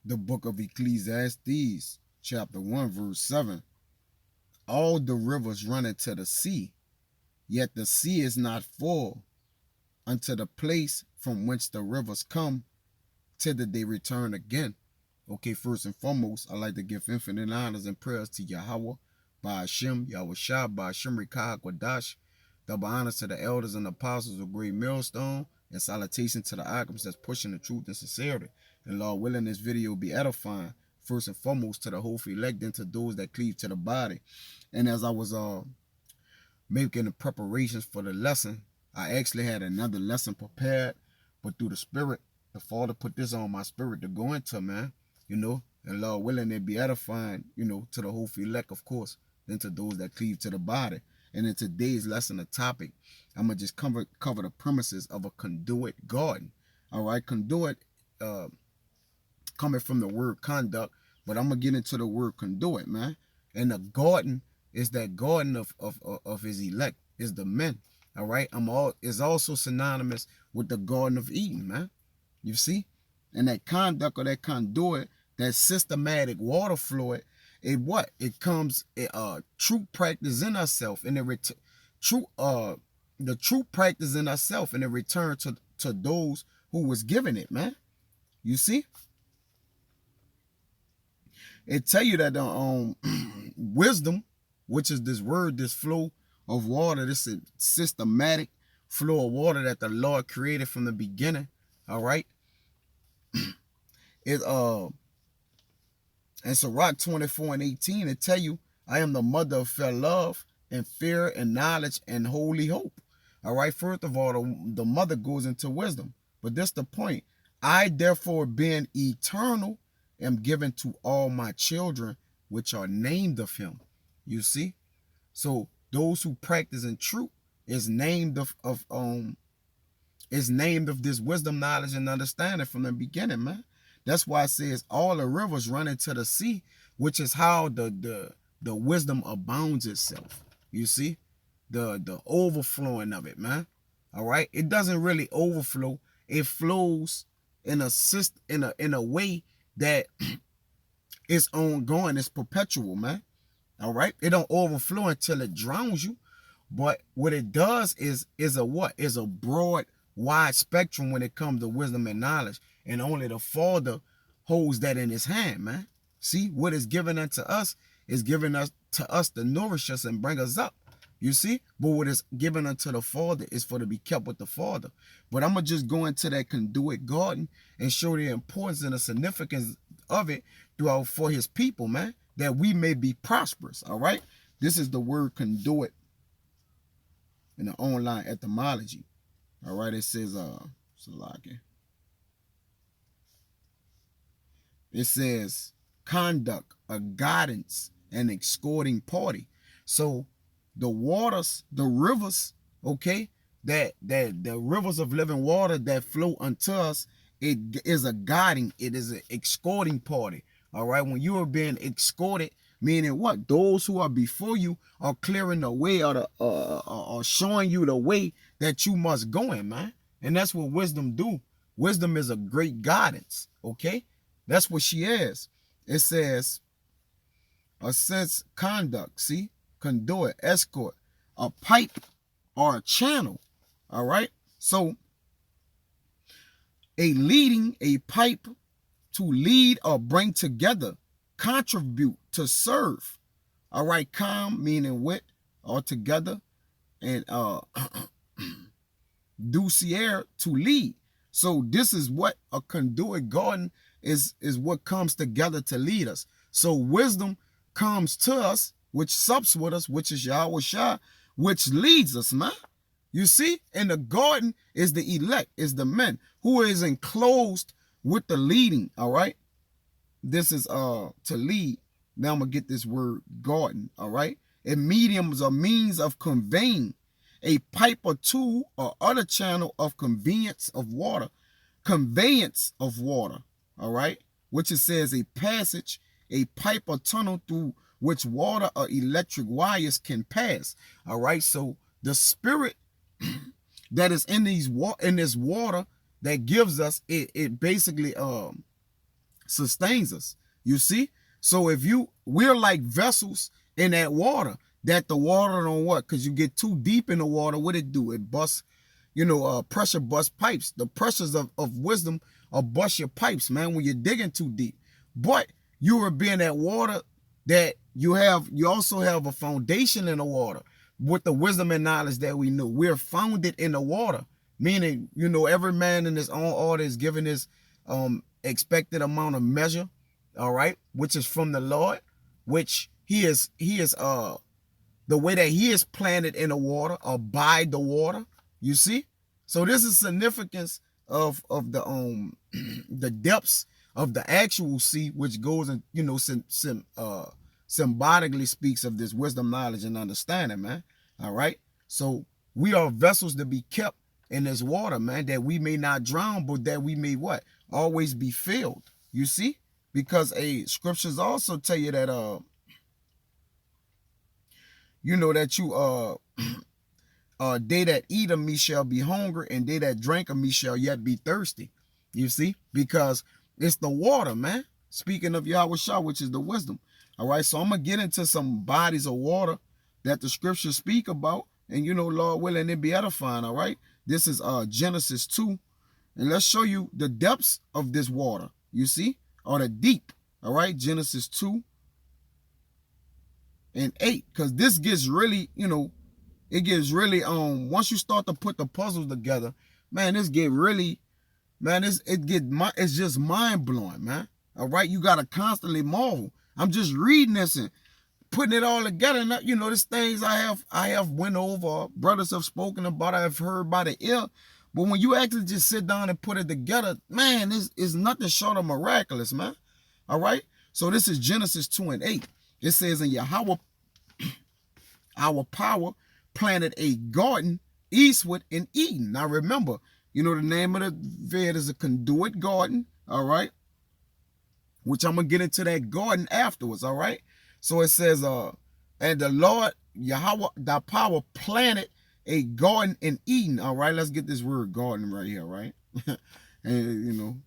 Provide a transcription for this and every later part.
the book of Ecclesiastes, chapter 1, verse 7. All the rivers run into the sea, yet the sea is not full unto the place from whence the rivers come, till they return again. Okay, first and foremost, I like to give infinite honors and prayers to Yahweh, by Hashem, Yahweh Shah, by Hashem Rikah Kwadash. Double honors to the elders and apostles of Great Millstone, and salutation to the alchemists that's pushing the truth and sincerity. And Lord willing, this video will be edifying, first and foremost, to the hopeful elect and to those that cleave to the body. And as I was making the preparations for the lesson, I actually had another lesson prepared, but through the Spirit, the Father put this on my spirit to go into, man. You know, and Lord willing, it be edifying, you know, to the hopeful elect, of course, then to those that cleave to the body. And in today's lesson, the topic, I'm going to just cover the premises of a conduit garden. All right, conduit coming from the word conduct, but I'm going to get into the word conduit, man. And the garden is that garden of his elect, is the men. All right, is also synonymous with the Garden of Eden, man. You see? And that conduct or that conduit, that systematic water flow, it comes true practice in ourselves, and the true practice in ourselves, and it return to those who was given it, man. You see? It tell you that wisdom, which is this word, this flow of water, this systematic flow of water that the Lord created from the beginning. All right. In Sirach 24:18, it tell you, I am the mother of fair love and fear and knowledge and holy hope. All right. First of all, the mother goes into wisdom, but this the point. I therefore, being eternal, am given to all my children, which are named of him. You see? So those who practice in truth is named of this wisdom, knowledge, and understanding from the beginning, man. That's why it says all the rivers run into the sea, which is how the wisdom abounds itself. You see? The overflowing of it, man. All right? It doesn't really overflow. It flows in a way that it's ongoing, it's perpetual, man. All right, it don't overflow until it drowns you, but what it does is a broad, wide spectrum when it comes to wisdom and knowledge, and only the Father holds that in his hand, man. See, what is given unto us is given to us to nourish us and bring us up. You see, but what is given unto the Father is for to be kept with the Father. But I'm gonna just go into that conduit garden and show the importance and the significance of it throughout for his people, man, that we may be prosperous. All right, this is the word conduit in the online etymology. All right, it says it says conduct, a guidance, an escorting party. So the waters, the rivers, okay, that the rivers of living water that flow unto us, it is a guiding, it is an escorting party. All right, when you are being escorted, meaning what? Those who are before you are clearing the way, or showing you the way that you must go in, man. And that's what wisdom do. Wisdom is a great guidance, okay? That's what she is. It says a sense conduct, see? Conduit, escort, a pipe or a channel. All right. So a pipe, to lead or bring together, contribute, to serve. All right. Com meaning with or together, and doucier, to lead. So this is what a conduit garden is what comes together to lead us. So wisdom comes to us, which sups with us, which is Yahweh Shah, which leads us, man. You see? And the garden is the elect, is the men who is enclosed with the leading, all right? This is to lead. Now I'm going to get this word garden, all right? A medium is a means of conveying, a pipe or tool or other channel of conveyance of water. Conveyance of water, all right? Which it says a passage, a pipe or tunnel through which water or electric wires can pass. All right, so the spirit that is in this water that gives us it basically sustains us. You see? So if we're like vessels in that water, that the water don't what? Because you get too deep in the water, what it do? It busts, pressure bust pipes. The pressures of wisdom will bust your pipes, man, when you're digging too deep. But you are being that water that you also have a foundation in the water with the wisdom and knowledge that we know. We're founded in the water, meaning, every man in his own order is given his expected amount of measure, all right, which is from the Lord, which he is the way that he is planted in the water or by the water, you see. So this is significance of the the depths of the actual sea, which goes and symbolically speaks of this wisdom, knowledge, and understanding, man. All right. So we are vessels to be kept in this water, man, that we may not drown, but that we may what? Always be filled. You see? Because scriptures also tell you that they that eat of me shall be hungry, and they that drink of me shall yet be thirsty. You see? Because it's the water, man. Speaking of Yahweh Shah, which is the wisdom. All right, so I'm going to get into some bodies of water that the scriptures speak about, and Lord willing, it be edifying, all right? This is Genesis 2, and let's show you the depths of this water, you see? Or the deep, all right? Genesis 2 and 8, because this gets really, it gets really, once you start to put the puzzles together, man, it's just mind-blowing, man. All right, you got to constantly marvel. I'm just reading this and putting it all together. And there's things I have went over, brothers have spoken about, I've heard by the ear. But when you actually just sit down and put it together, man, it's nothing short of miraculous, man. All right, so this is Genesis 2 and 8. It says, "And Yahweh, our power, planted a garden eastward in Eden." Now remember, the name of the vid is a Conduit garden, all right? Which I'm going to get into that garden afterwards, all right? So it says, and the Lord, Yahweh, thy power planted a garden in Eden, all right? Let's get this word garden right here, right? And,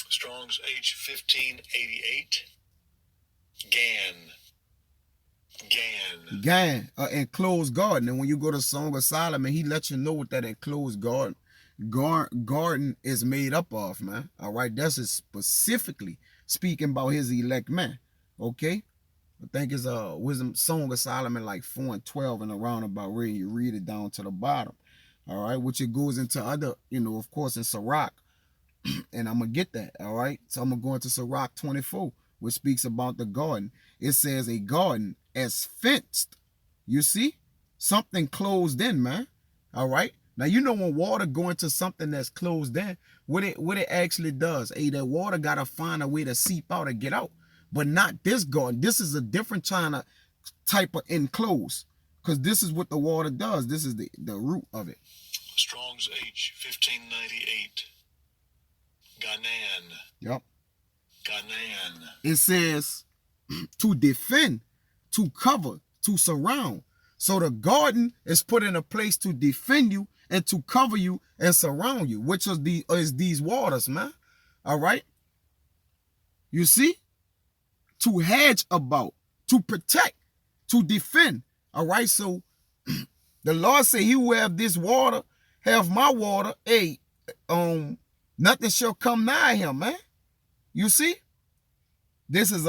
Strong's H1588. Gan, enclosed garden. And when you go to Song of Solomon, he lets you know what that enclosed garden is made up of, man. All right, that's specifically speaking about his elect man. Okay, I think it's Wisdom Song of Solomon like 4 and 12 and around about where you read it down to the bottom. All right, which it goes into other, of course, in Sirach. And I'm gonna get that. All right, so I'm gonna go into Sirach 24, which speaks about the garden. It says a garden as fenced. You see, something closed in, man. All right. Now when water go into something that's closed in, what it actually does, that water gotta find a way to seep out and get out. But not this garden. This is a different type of enclosed, because this is what the water does. This is the root of it. Strong's H1598. Ganan. Yep. Ganan. It says to defend, to cover, to surround. So the garden is put in a place to defend you and to cover you and surround you, which is these waters, man. All right. You see? To hedge about, to protect, to defend. All right. So the Lord said, he who have this water, have my water. Hey, nothing shall come nigh him, man. You see? This is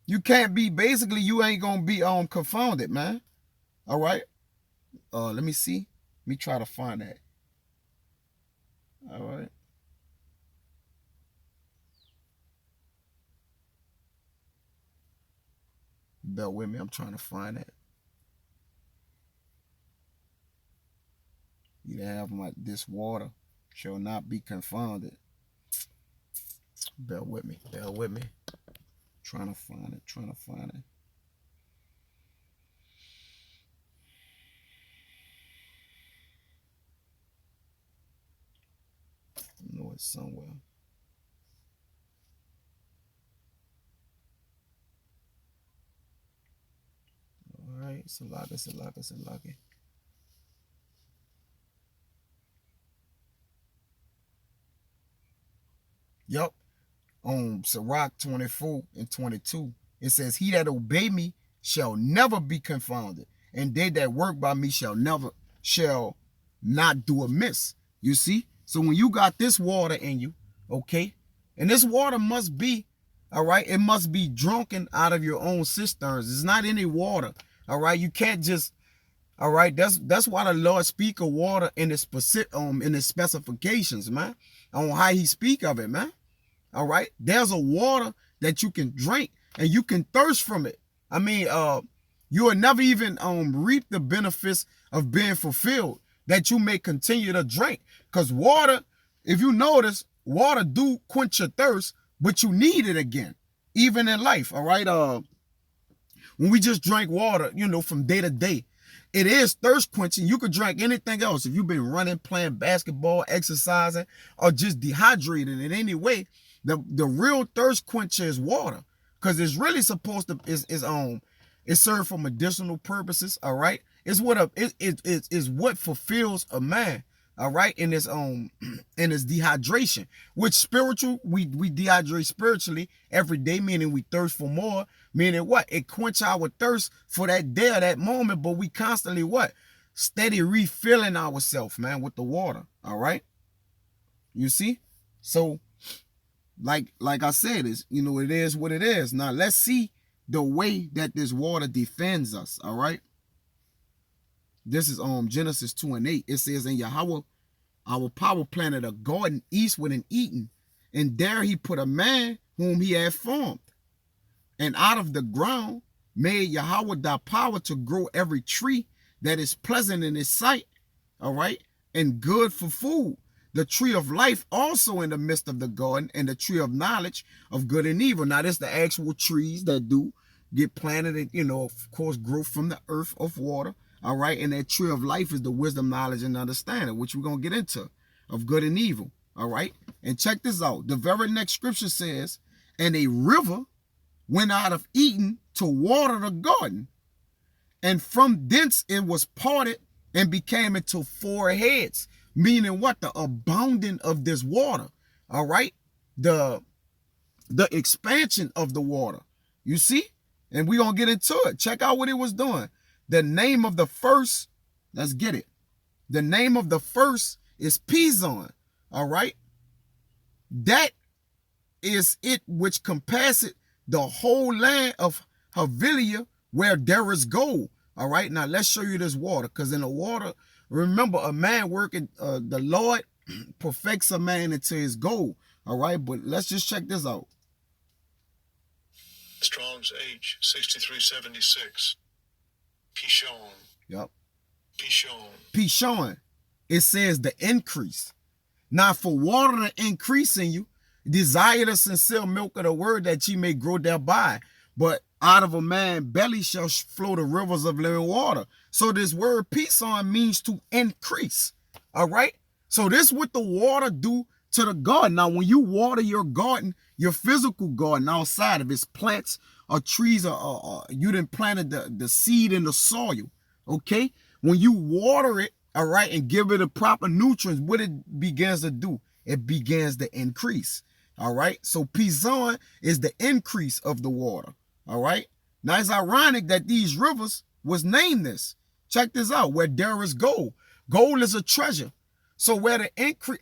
you can't be, basically you ain't gonna be confounded, man. All right. Let me see. Let me try to find that. All right. Bear with me. I'm trying to find it. You have this water shall not be confounded. Bear with me. Bear with me. Trying to find it. Trying to find it. I know it's somewhere. All right. Salaka. Yep. Sirach 24 and 22. It says, he that obey me shall never be confounded, and they that work by me shall not do amiss. You see? So when you got this water in you, okay, and this water must be, all right, it must be drunken out of your own cisterns. It's not any water, all right. You can't just, all right. That's why the Lord speak of water in the specifications, man, on how He speak of it, man. All right, there's a water that you can drink and you can thirst from it. I mean, you will never even reap the benefits of being fulfilled, that you may continue to drink. Because water, if you notice, water do quench your thirst, but you need it again, even in life. All right. When we just drink water, from day to day, it is thirst quenching. You could drink anything else. If you've been running, playing basketball, exercising, or just dehydrated in any way, the real thirst quencher is water, because it's really supposed to it's served for medicinal purposes. All right, it's what fulfills a man. All right, in this dehydration, which spiritual, we dehydrate spiritually every day, meaning we thirst for more, meaning what? It quench our thirst for that day or that moment, but we constantly what? Steady refilling ourselves, man, with the water. All right, you see? So like I said, it is what it is. Now let's see the way that this water defends us. All right, this is Genesis 2 and 8. It says, and Yahweh our power planted a garden eastward in Eden, and there he put a man whom he had formed, and out of the ground made Yahweh thy power to grow every tree that is pleasant in his sight, all right, and good for food. The tree of life also in the midst of the garden, and the tree of knowledge of good and evil. Now, this the actual trees that do get planted and, of course, grow from the earth of water. All right. And that tree of life is the wisdom, knowledge, and understanding, which we're going to get into, of good and evil. All right. And check this out. The very next scripture says, and a river went out of Eden to water the garden, and from thence it was parted and became into four heads. Meaning what? The abounding of this water. All right. The expansion of the water. You see? And we're going to get into it. Check out what it was doing. The name of the first, let's get it. The name of the first is Pison. All right. That is it which compasseth the whole land of Havilah, where there is gold. All right. Now let's show you this water. Because in the water, remember, a man working, the Lord perfects a man into his goal. All right, but let's just check this out. Strong's H 6376. Pishon. Yep. Pishon. Pishon. It says the increase. Now, for water to increase in you, desire the sincere milk of the word, that ye may grow thereby. But out of a man's belly shall flow the rivers of living water. So this word Pison means to increase. All right. So this is what the water do to the garden. Now, when you water your garden, your physical garden outside, if it's plants or trees, or you done planted the seed in the soil. Okay. When you water it, all right, and give it the proper nutrients, what it begins to do, it begins to increase. All right. So Pison is the increase of the water. All right. Now, it's ironic that these rivers was named this. Check this out. Where there is gold. Gold is a treasure. So where the increase,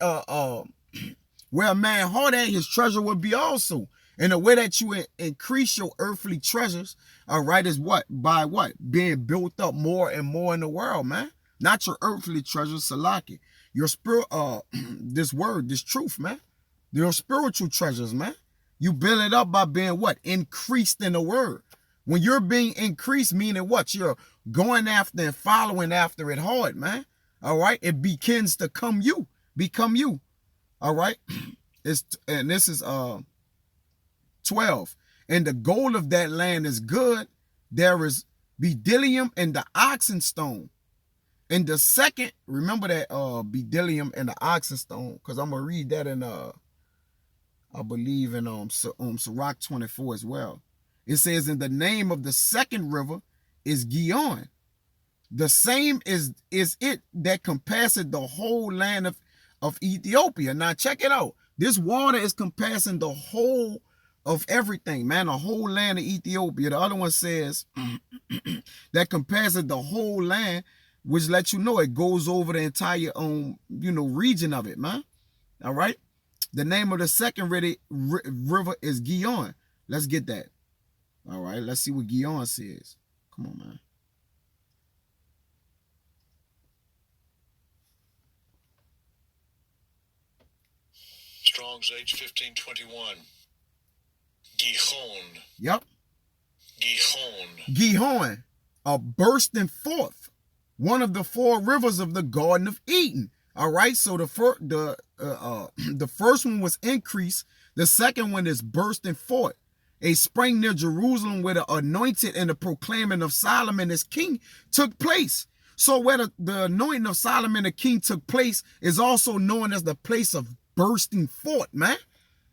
where a man heart at, his treasure will be also. And the way that you increase your earthly treasures, all right, is what? By what? Being built up more and more in the world, man. Not your earthly treasures, Salaki. Your spirit, this word, this truth, man. Your spiritual treasures, man. You build it up by being what? Increased in the word. When you're being increased, meaning what? You're going after and following after it hard, man. All right. It begins to become you. All right. And this is 12. And the gold of that land is good. There is bdellium and the oxen stone. And the second, remember that bdellium and the oxen stone, because I'm gonna read that in I believe in Sirach 24 as well. It says, in the name of the second river is Gihon. The same is it that compasseth the whole land of Ethiopia. Now check it out. This water is compassing the whole of everything, man, the whole land of Ethiopia. The other one says that compasses the whole land, which lets you know it goes over the entire region of it, man. All right. The name of the second river is Gihon. Let's get that. All right. Let's see what Gihon says. Come on, man. Strong's H1521. Gihon. Yep. Gihon. Gihon, a bursting forth, one of the four rivers of the Garden of Eden. All right, so the first one was increase. The second one is bursting forth, a spring near Jerusalem where the anointed and the proclaiming of Solomon as king took place. So where the anointing of Solomon the king took place is also known as the place of bursting forth, man.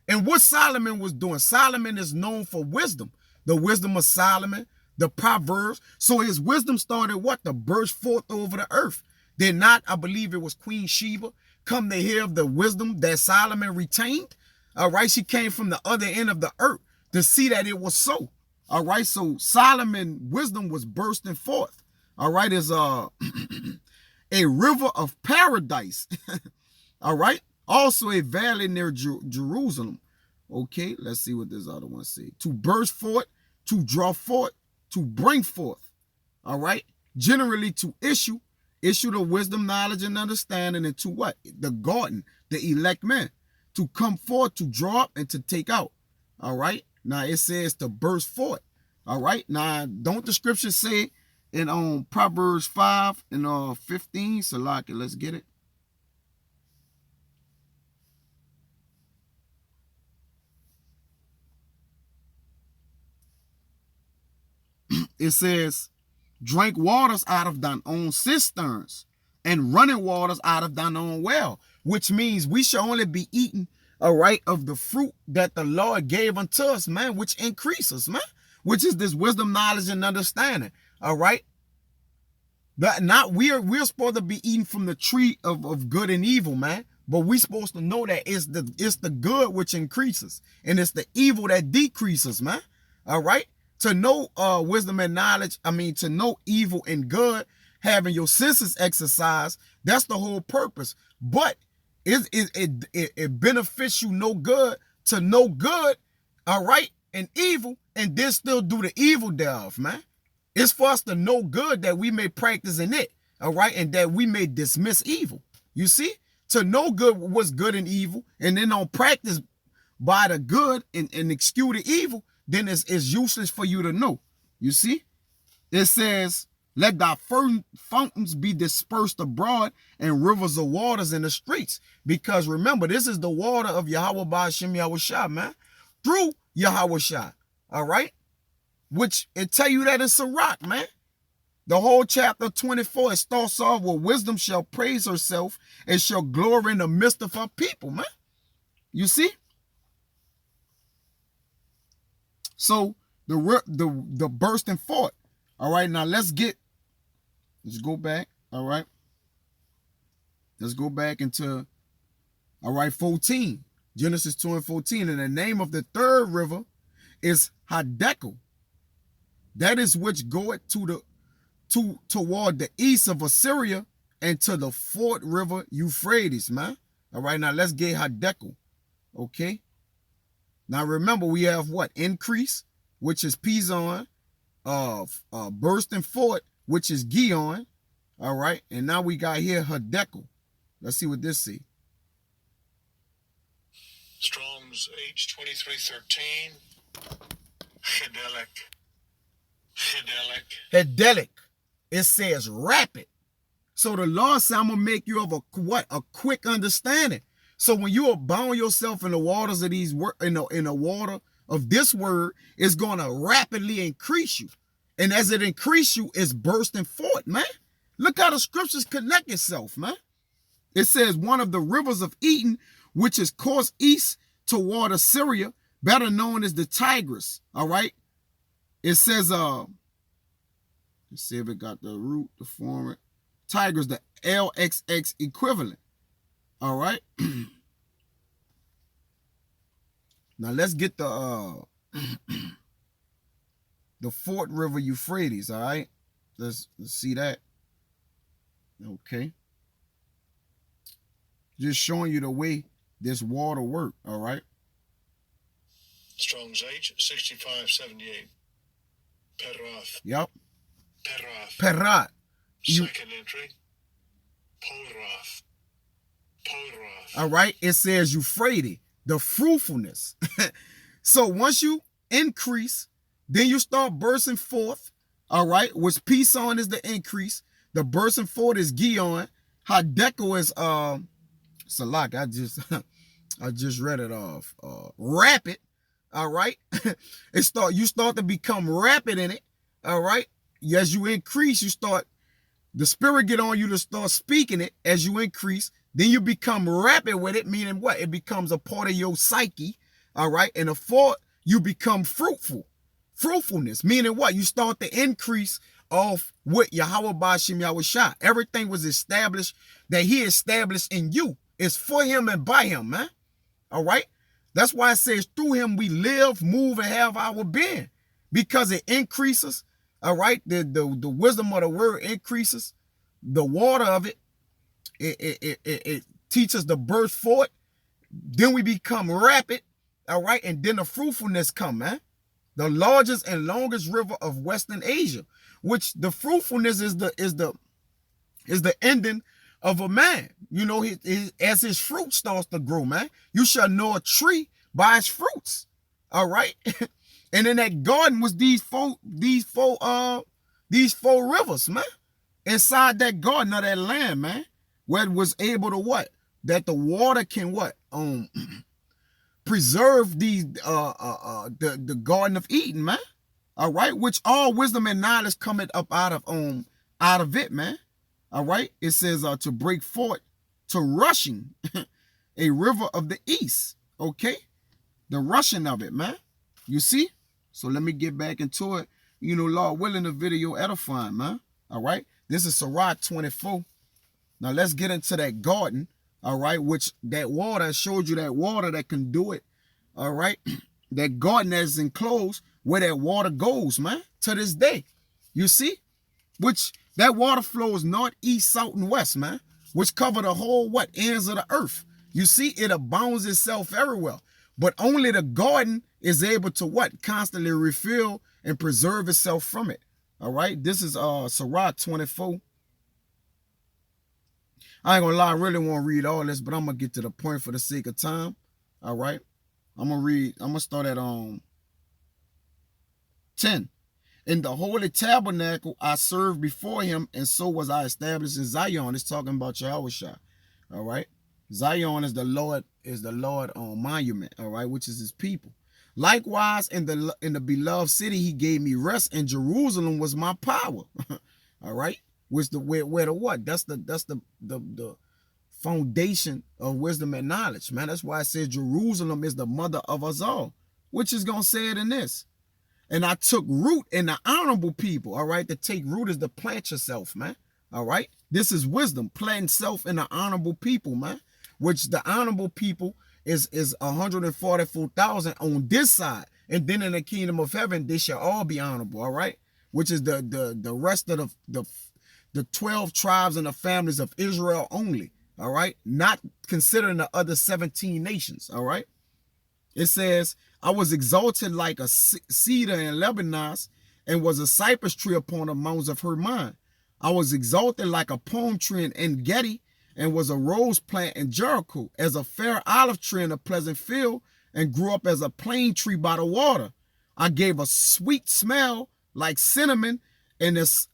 And what Solomon was doing, Solomon is known for wisdom, the wisdom of Solomon, the Proverbs. So his wisdom started what? To burst forth over the earth. Did not, I believe it was Queen Sheba, come to hear of the wisdom that Solomon retained. All right, she came from the other end of the earth to see that it was so. All right, so Solomon wisdom was bursting forth. All right, is a river of paradise. All right, also a valley near Jerusalem. Okay, let's see what this other one say. To burst forth, to draw forth, to bring forth. All right, generally to issue the wisdom, knowledge, and understanding into what? The garden, the elect men. To come forth, to draw up, and to take out. All right, now it says to burst forth. All right, now don't the scriptures say in Proverbs 5 and 15, Salaki, let's get it. It says, drink waters out of thine own cisterns and running waters out of thine own well, which means we shall only be eating, all right, of the fruit that the Lord gave unto us, man, which increases, man, which is this wisdom, knowledge, and understanding, all right? That not we're supposed to be eating from the tree of good and evil, man. But we're supposed to know that it's the good which increases, and it's the evil that decreases, man. All right? To know wisdom and knowledge, to know evil and good, having your senses exercised, that's the whole purpose. But it benefits you no good to know good, all right, and evil, and then still do the evil thereof, man. It's for us to know good that we may practice in it, all right, and that we may dismiss evil. You see? To know good what's good and evil, and then on practice by the good and excuse the evil, then it's useless for you to know. You see? It says, let thy fountains be dispersed abroad and rivers of waters in the streets. Because remember, this is the water of Yahweh Ba'ashem Yahushua, man. Through Yahushua. All right? Which it tell you that in Sirach, man. The whole chapter 24, it starts off with wisdom shall praise herself and shall glory in the midst of her people, man. You see? So the bursting forth. All right, now let's go back. All right. Let's go back into, all right, 14. Genesis 2 and 14. And the name of the third river is Hadekel. That is which goeth toward the east of Assyria and to the fourth river Euphrates, man. All right, now let's get Hadekel. Okay. Now remember, we have what? Increase, which is Pizon, bursting forth, which is Gihon. All right, and now we got here Hadekel. Let's see what this say. Strong's H2313. Hedelic. It says rapid. So the Lord said, I'm going to make you of a quick understanding. So when you abound yourself in the waters of these in the water of this word, it's going to rapidly increase you. And as it increase you, it's bursting forth, man. Look how the scriptures connect itself, man. It says one of the rivers of Eden, which is course east toward Assyria, better known as the Tigris. All right. It says, let's see if it got the root, the form. Tigris, the LXX equivalent. All right. Now let's get the fourth river Euphrates, all right? Let's see that. Okay. Just showing you the way this water work, all right? Strong's H 6578. Perath. Yep. Perath. Perat. Second entry. Polrath. Polrath. All right. It says Euphrates, the fruitfulness. So once you increase, then you start bursting forth, all right, which Pison is the increase. The bursting forth is Gion. Hadeco is Salak. I just read it off. Rapid, all right. You start to become rapid in it, all right. As you increase, the spirit get on you to start speaking it as you increase. Then you become rapid with it, meaning what? It becomes a part of your psyche, all right. And the fourth, you become fruitful. Fruitfulness, meaning what? You start to increase off with Yahweh Bashim Yahushua. Everything was established that he established in you. It's for him and by him, man. All right. That's why it says through him we live, move, and have our being. Because it increases. All right. The wisdom of the word increases. The water of it teaches the birth for it. Then we become rapid. All right. And then the fruitfulness come, man. The largest and longest river of Western Asia, which the fruitfulness is the ending of a man. You know, as his fruit starts to grow, man. You shall know a tree by its fruits. All right. And in that garden was these four rivers, man. Inside that garden of that land, man, where it was able to what? That the water can what? Preserve the Garden of Eden, man. All right, which all wisdom and knowledge cometh up out of it, man. All right, it says to break forth to rushing a river of the east. Okay, the rushing of it, man. You see? So let me get back into it. You know, Lord willing, the video edifying, man. All right, this is Sirach 24. Now let's get into that garden. All right, which that water, I showed you that water that can do it. All right, that garden that is enclosed where that water goes, man, to this day. You see, which that water flows north, east, south, and west, man, which cover the whole ends of the earth. You see, it abounds itself everywhere, but only the garden is able to constantly refill and preserve itself from it. All right, this is Sirach 24. I ain't gonna lie, I really want to read all this, but I'm gonna get to the point for the sake of time. All right. I'm gonna start at 10. In the holy tabernacle I served before him, and so was I established in Zion. It's talking about Yahushua. All right. Zion is the Lord monument, all right, which is his people. Likewise, in the beloved city, he gave me rest, and Jerusalem was my power. All right. Which where the what? That's the foundation of wisdom and knowledge, man. That's why it says Jerusalem is the mother of us all, which is gonna say it in this. And I took root in the honorable people. All right, to take root is to plant yourself, man. All right, this is wisdom, planting self in the honorable people, man. Which the honorable people is 144,000 on this side, and then in the kingdom of heaven they shall all be honorable. All right, which is the rest of the 12 tribes and the families of Israel only, all right? Not considering the other 17 nations, all right? It says, I was exalted like a cedar in Lebanon and was a cypress tree upon the mountains of Hermon. I was exalted like a palm tree in En-Gedi and was a rose plant in Jericho, as a fair olive tree in a pleasant field, and grew up as a plane tree by the water. I gave a sweet smell like cinnamon and as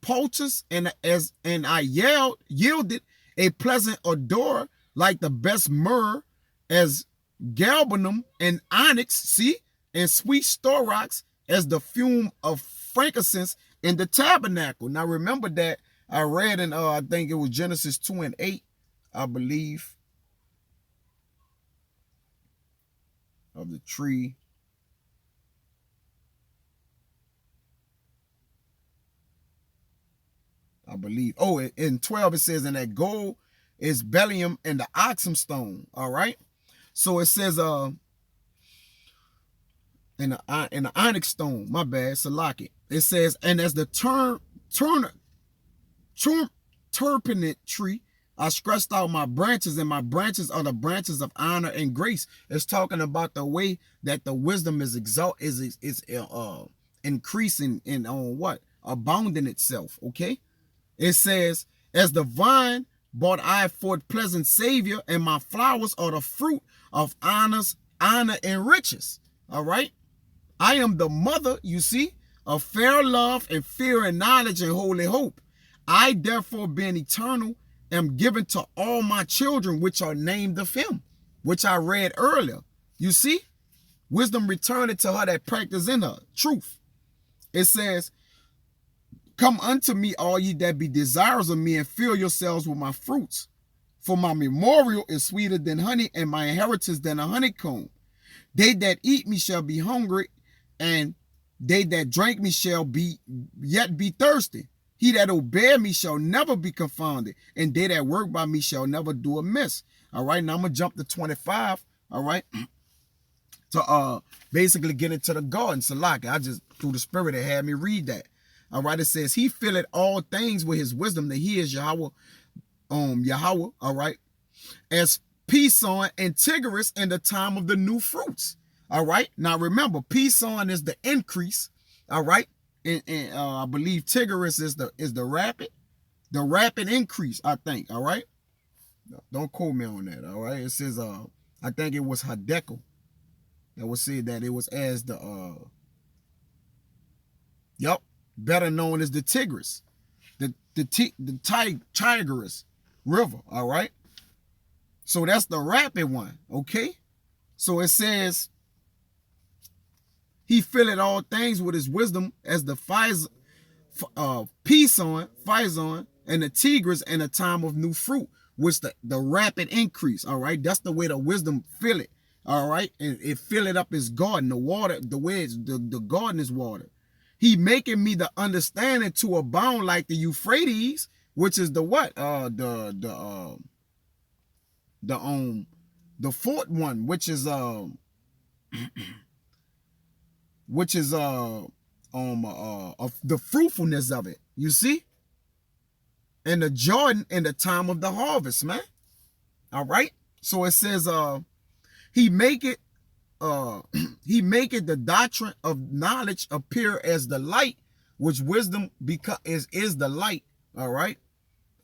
poultice, and I yielded a pleasant odor like the best myrrh, as galbanum and onyx, see, and sweet storax, as the fume of frankincense in the tabernacle. Now remember that I read in I think it was Genesis 2 and 8, I believe, of the tree. I believe. Oh, in 12 it says, and that gold is bellium and the oxum stone. All right. So it says in the onyx stone, my bad, Salaki. It says, and as the turpinate tree, I stretched out my branches, and my branches are the branches of honor and grace. It's talking about the way that the wisdom is increasing and on what? Abounding itself. Okay? It says, as the vine brought I forth pleasant savior, and my flowers are the fruit of honor and riches. All right? I am the mother, you see, of fair love and fear and knowledge and holy hope. I, therefore, being eternal, am given to all my children which are named of him, which I read earlier. You see, wisdom returned to her that practice in her truth. It says, come unto me, all ye that be desirous of me, and fill yourselves with my fruits. For my memorial is sweeter than honey, and my inheritance than a honeycomb. They that eat me shall be hungry, and they that drink me shall yet be thirsty. He that obey me shall never be confounded, and they that work by me shall never do amiss. All right, now I'm going to jump to 25, all right, to basically get into the garden. Salaki, I just, through the Spirit, it had me read that. All right, it says, he filleth all things with his wisdom, that he is Yahweh, all right, as Pison and Tigris in the time of the new fruits. All right. Now remember, Pison is the increase. All right. And I believe Tigris is the rapid increase, I think. All right. Don't quote me on that. All right. It says I think it was Hadekel that was said that it was as the better known as the Tigris, the Tigris River. All right. So that's the rapid one. Okay. So it says, he filleth all things with his wisdom, as the Pison, and the Tigris in a time of new fruit, which the rapid increase. All right, that's the way the wisdom fill it. All right, and it fill it up his garden, the water, the way the garden is watered. He making me the understanding to abound like the Euphrates, which is the what? The fourth one, which is the fruitfulness of it, you see, and the Jordan in the time of the harvest, man. All right, so it says he make it the doctrine of knowledge appear as the light, which wisdom is the light. All right,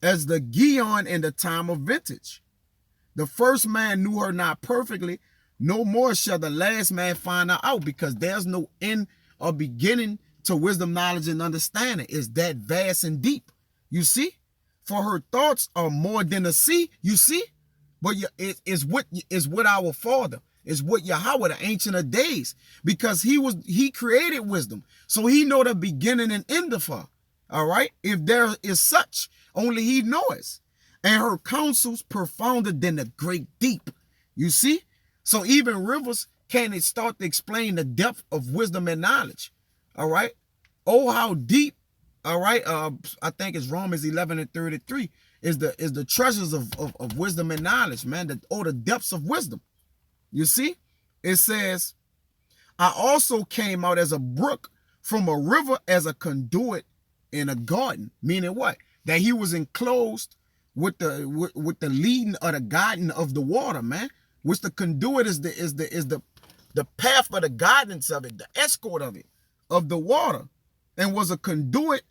as the Gion in the time of vintage. The first man knew her not perfectly, no more shall the last man find her out, because there's no end or beginning to wisdom, knowledge, and understanding. It's that vast and deep. You see? For her thoughts are more than the sea. You see? But it's with our Father. It's with Yahweh, the Ancient of Days, because he created wisdom. So he know the beginning and end of her. All right? If there is such, only he knows. And her counsels profounder than the great deep. You see? So even rivers can't start to explain the depth of wisdom and knowledge. All right. Oh, how deep. All right. I think it's Romans 11:33 is the treasures of wisdom and knowledge, man. The depths of wisdom. You see? It says, I also came out as a brook from a river, as a conduit in a garden. Meaning what? That he was enclosed with the leading or the guiding of the water, man. Which the conduit is the path of the guidance of it, the escort of it, of the water, and was a conduit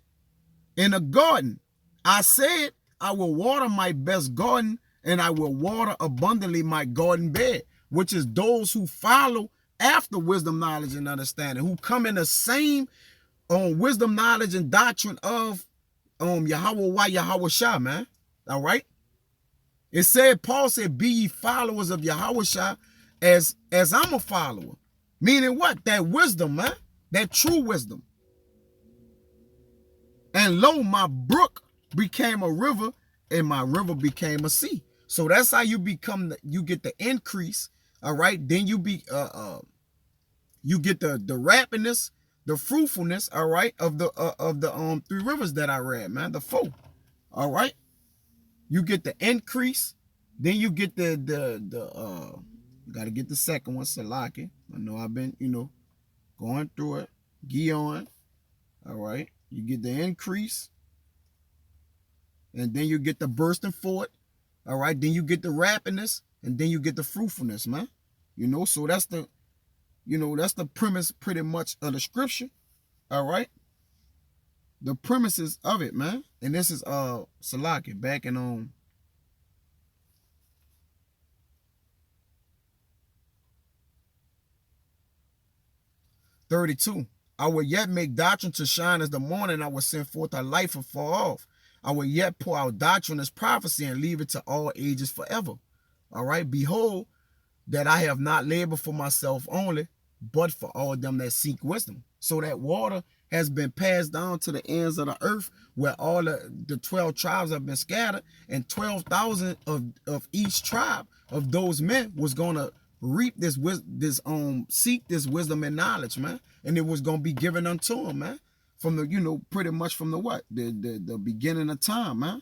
in a garden. I said, I will water my best garden, and I will water abundantly my garden bed, which is those who follow after wisdom, knowledge, and understanding, who come in the same wisdom, knowledge, and doctrine of Yahweh Shah, man. All right. It said, Paul said, be ye followers of Yahushua as I'm a follower. Meaning what? That wisdom, man. That true wisdom. And lo, my brook became a river, and my river became a sea. So that's how you you get the increase. All right. Then you get the rapidness, the fruitfulness, all right, of the three rivers that I read, man. The four. All right. You get the increase, then you get the You got to get the second one, Salaki. I know I've been, going through it. Gion. All right. You get the increase. And then you get the bursting forth. All right. Then you get the rapidness. And then you get the fruitfulness, man. So that's the premise pretty much of the scripture. All right. The premises of it, man. And this is Salaki back in 32. I will yet make doctrine to shine as the morning. I will send forth a light from far off. I will yet pour out doctrine as prophecy and leave it to all ages forever. All right. Behold, that I have not labored for myself only, but for all them that seek wisdom. So that water has been passed down to the ends of the earth, where all the 12 tribes have been scattered, and 12,000 of each tribe of those men was gonna reap seek this wisdom and knowledge, man, and it was gonna be given unto them, man, from the pretty much from the what the beginning of time, man.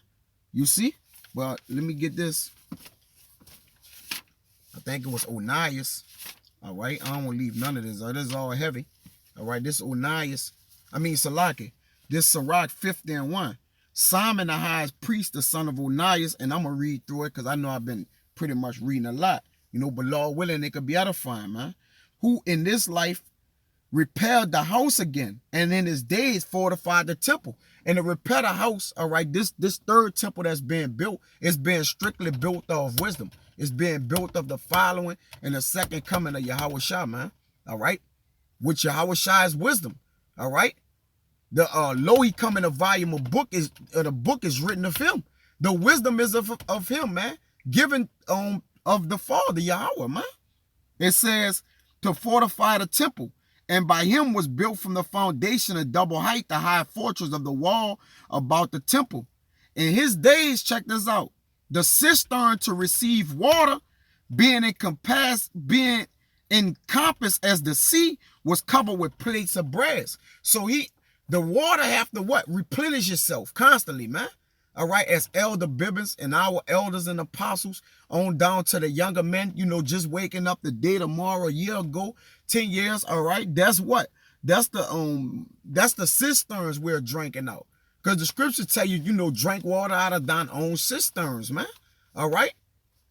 You see? Well, let me get this. I think it was Onias. All right, I don't want to leave none of this. This is all heavy. All right, this Onias. Salaki. This Sirach 50:1. Simon the highest priest, the son of Onias, and I'm going to read through it because I know I've been pretty much reading a lot. But Lord willing, it could be edifying, man. Who in this life repaired the house again, and in his days fortified the temple. And to repair the house, all right, this third temple that's being built is being strictly built of wisdom. It's being built of the following and the second coming of Yahweh Shah, man. All right, which Yahweh Shah is wisdom. All right, the lo he come in a volume of book is the book is written of him. The wisdom is of him, man, given of the Father Yahweh, man. It says to fortify the temple. And by him was built from the foundation of double height, the high fortress of the wall about the temple. In his days, check this out, the cistern to receive water, being encompassed as the sea, was covered with plates of brass. So the water have to what? Replenish itself constantly, man. All right, as Elder Bibbins and our elders and apostles on down to the younger men, just waking up the day tomorrow, a year ago, 10 years, all right, that's what? That's the cisterns we're drinking out. Because the scriptures tell you, drink water out of thine own cisterns, man. All right?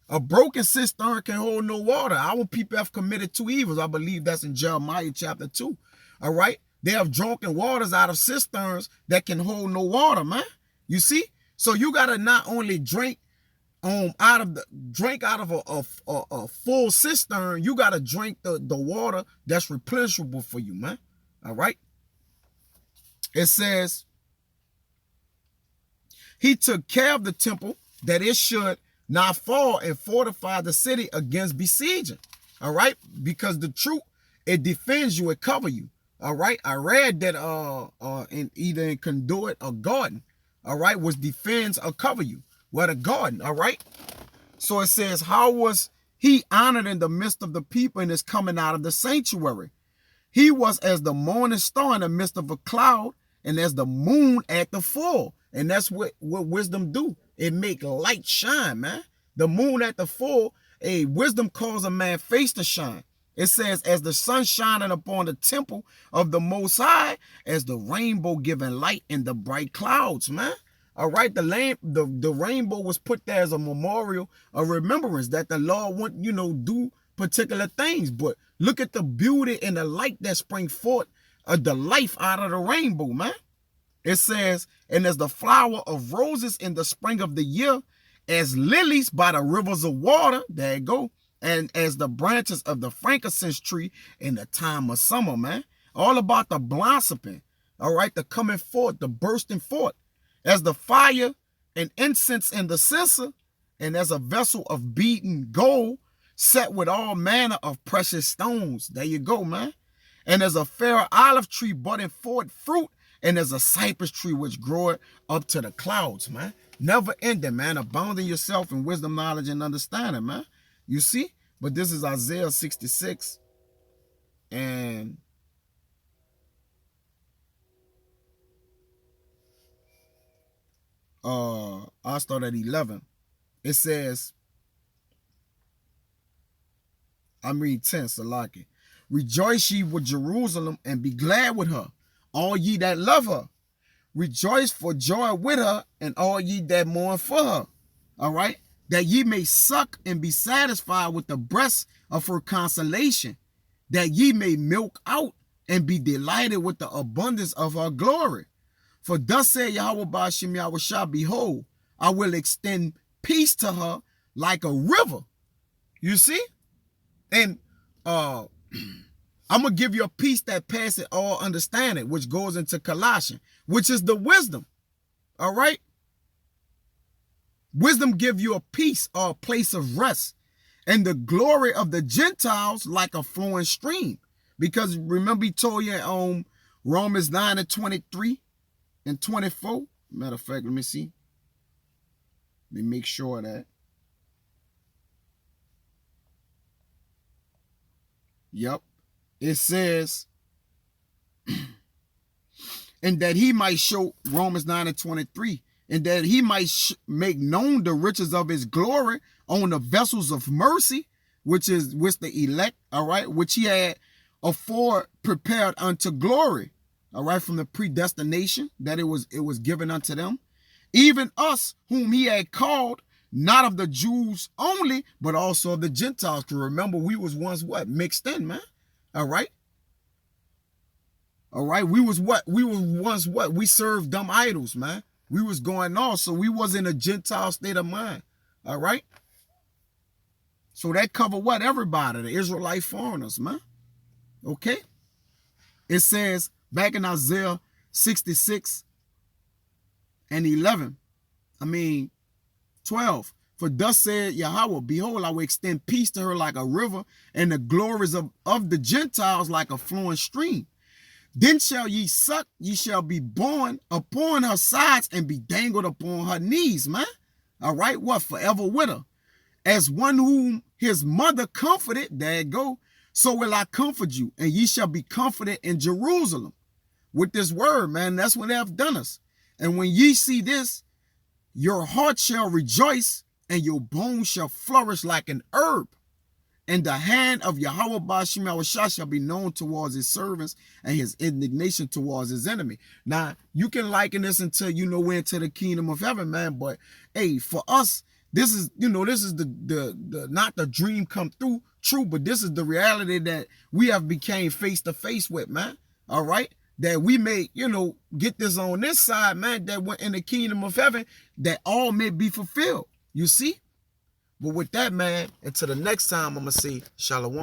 A broken cistern can hold no water. Our people have committed two evils. I believe that's in Jeremiah chapter 2. All right? They have drunken waters out of cisterns that can hold no water, man. You see? So you gotta not only drink out of a full cistern, you gotta drink the water that's replenishable for you, man. All right. It says he took care of the temple that it should not fall and fortify the city against besieging. All right, because the truth, it defends you, it cover you. All right, I read that in either in Conduit or Garden. All right, was defends or cover you. Well, the garden, all right? So it says, how was he honored in the midst of the people and is coming out of the sanctuary? He was as the morning star in the midst of a cloud and as the moon at the full. And that's what wisdom do. It make light shine, man. The moon at the full, wisdom calls a man face to shine. It says, as the sun shining upon the temple of the Most High, as the rainbow giving light in the bright clouds, man. All right, the rainbow was put there as a memorial, a remembrance that the Lord want, do particular things. But look at the beauty and the light that spring forth, the life out of the rainbow, man. It says, and as the flower of roses in the spring of the year, as lilies by the rivers of water, there you go, and as the branches of the frankincense tree in the time of summer, man. All about the blossoming, all right, the coming forth, the bursting forth, as the fire and incense in the censer, and as a vessel of beaten gold, set with all manner of precious stones. There you go, man. And as a fair olive tree budding forth fruit, and as a cypress tree which groweth up to the clouds, man. Never ending, man. Abounding yourself in wisdom, knowledge, and understanding, man. You see? But this is Isaiah 66. And I'll start at 11. It says, 10, Salaki. Rejoice ye with Jerusalem and be glad with her, all ye that love her. Rejoice for joy with her, and all ye that mourn for her. All right? That ye may suck and be satisfied with the breast of her consolation, that ye may milk out and be delighted with the abundance of her glory. For thus said Yahweh Ba'ashem Yahushua, behold, I will extend peace to her like a river. You see? And I'm going to give you a peace that passeth all understanding, which goes into Colossians, which is the wisdom. All right? Wisdom give you a peace or a place of rest, and the glory of the Gentiles like a flowing stream. Because remember he told you on Romans 9 and 23 and 24. Matter of fact, let me see. Let me make sure of that. Yep. It says, and that he might show, Romans 9 and 23, and that he might make known the riches of his glory on the vessels of mercy, which the elect, all right, which he had afore prepared unto glory, all right, from the predestination that it was given unto them, even us whom he had called, not of the Jews only, but also of the Gentiles. To remember, we was once what? Mixed in, man. All right. All right. We was what? We was once what? We served dumb idols, man. We was going off, so we was in a Gentile state of mind. All right. So that covered what? Everybody, the Israelite foreigners, man. Okay. It says back in Isaiah 66 and 11, 12. For thus said Yahweh, behold, I will extend peace to her like a river, and the glories of the Gentiles like a flowing stream. Then shall ye suck, ye shall be born upon her sides and be dangled upon her knees, man. All right, what? Forever with her. As one whom his mother comforted, there you go, so will I comfort you, and ye shall be comforted in Jerusalem. With this word, man, that's what they have done us. And when ye see this, your heart shall rejoice, and your bones shall flourish like an herb. And the hand of Yahweh Ba'ashem Yahushua shall be known towards his servants, and his indignation towards his enemy. Now, you can liken this until we're into the kingdom of heaven, man. But hey, for us, this is the not the dream come true, but this is the reality that we have became face to face with, man. All right. That we may, get this on this side, man, that we're in the kingdom of heaven, that all may be fulfilled. You see? But with that, man, until the next time, I'm going to say shalom.